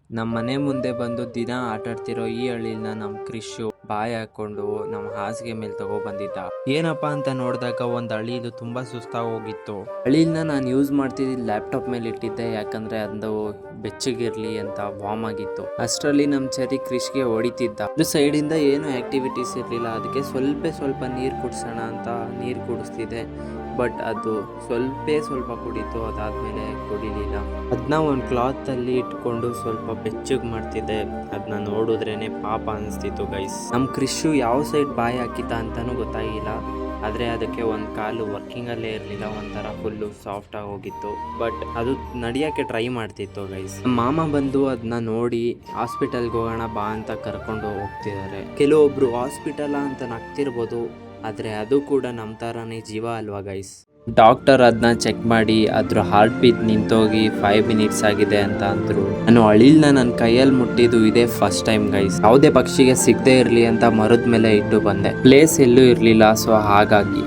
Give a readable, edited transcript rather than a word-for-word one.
ನಮ್ಮ ಮನೆ ಮುಂದೆ ಬಂದು ದಿನ ಆಟಾಡ್ತಿರೋ ಈ ಹಳ್ಳಿನ ನಮ್ಮ ಕ್ರಿಶು ಬಾಯಿ ಹಾಕೊಂಡು ನಮ್ಮ ಹಾಸಿಗೆ ಮೇಲೆ ತಗೊಬಂದಿದ್ದ. ಏನಪ್ಪಾ ಅಂತ ನೋಡಿದಾಗ ಒಂದು ಹಳ್ಳಿದು ತುಂಬಾ ಸುಸ್ತಾಗಿ ಹೋಗಿತ್ತು. ಹಳ್ಳಿನ ನಾನು ಯೂಸ್ ಮಾಡ್ತಿದ್ದ ಲ್ಯಾಪ್ಟಾಪ್ ಮೇಲೆ ಇಟ್ಟಿದ್ದೆ, ಯಾಕಂದ್ರೆ ಅದು ಬೆಚ್ಚಗಿರ್ಲಿ ಅಂತ ವಾರ್ಮ್ ಆಗಿತ್ತು. ಅಷ್ಟರಲ್ಲಿ ನಮ್ಮ ಚರಿ ಕ್ರಿಶ್ಗೆ ಹೊಡಿತಿದ್ದ. ಅದು ಸೈಡಿಂದ ಏನು ಆಕ್ಟಿವಿಟೀಸ್ ಇರಲಿಲ್ಲ, ಅದಕ್ಕೆ ಸ್ವಲ್ಪ ನೀರು ಕುಡಿಸೋಣ ಅಂತ ನೀರು ಕುಡಿಸ್ತಿದ್ದೆ. ಬಟ್ ಅದು ಸ್ವಲ್ಪ ಕುಡೀತು, ಅದಾದ್ಮೇಲೆ ಕುಡಿಲಿಲ್ಲ. ಅದನ್ನ ಒಂದು ಕ್ಲಾತ್ ಅಲ್ಲಿ ಇಟ್ಕೊಂಡು ಸ್ವಲ್ಪ ಬೆಚ್ಚಗೆ ಮಾಡ್ತಿದ್ದೆ. ಅದನ್ನ ನೋಡಿದ್ರೇನೆ ಪಾಪ ಅನಿಸ್ತಿತ್ತು ಗೈಸ್. ನಮ್ಮ ಕ್ರಿಶು ಯಾವ ಸೈಡ್ ಬಾಯಿ ಹಾಕಿದ್ದ ಅಂತಾನೂ ಗೊತ್ತಾಗಿಲ್ಲ. ಆದರೆ ಅದಕ್ಕೆ ಒಂದು ಕಾಲು ವರ್ಕಿಂಗಲ್ಲೇ ಇರಲಿಲ್ಲ, ಒಂಥರ ಫುಲ್ಲು ಸಾಫ್ಟ್ ಆಗಿ ಹೋಗಿತ್ತು. ಬಟ್ ಅದು ನಡೆಯೋಕ್ಕೆ ಟ್ರೈ ಮಾಡ್ತಿತ್ತು ಗೈಸ್. ಮಾಮ ಬಂದು ಅದನ್ನ ನೋಡಿ ಹಾಸ್ಪಿಟಲ್ಗೆ ಹೋಗೋಣ ಬಾ ಅಂತ ಕರ್ಕೊಂಡು ಹೋಗ್ತಿದ್ದಾರೆ. ಕೆಲವೊಬ್ರು ಹಾಸ್ಪಿಟಲ್ ಅಂತ ನಗ್ತಿರ್ಬೋದು, ಆದರೆ ಅದು ಕೂಡ ನಮ್ಮ ಥರನೇ ಜೀವ ಅಲ್ವಾ ಗೈಸ್. ಡಾಕ್ಟರ್ ಅದನ್ನ ಚೆಕ್ ಮಾಡಿ ಅದ್ರ ಹಾರ್ಟ್ ಬೀಟ್ ನಿಂತೋಗಿ 5 ಮಿನಿಟ್ಸ್ ಆಗಿದೆ ಅಂತ ಅಂದ್ರು. ನಾನು ಅಳಿಲ್ನ ನನ್ನ ಕೈಯಲ್ಲಿ ಮುಟ್ಟಿದ್ದು ಇದೇ ಫಸ್ಟ್ ಟೈಮ್ ಗೈಸ್. ಯಾವುದೇ ಪಕ್ಷಿಗೆ ಸಿಗದೆ ಇರಲಿ ಅಂತ ಮರದ ಮೇಲೆ ಇಟ್ಟು ಬಂದೆ. ಪ್ಲೇಸ್ ಎಲ್ಲೂ ಇರಲಿಲ್ಲ, ಸೊ ಹಾಗಾಗಿ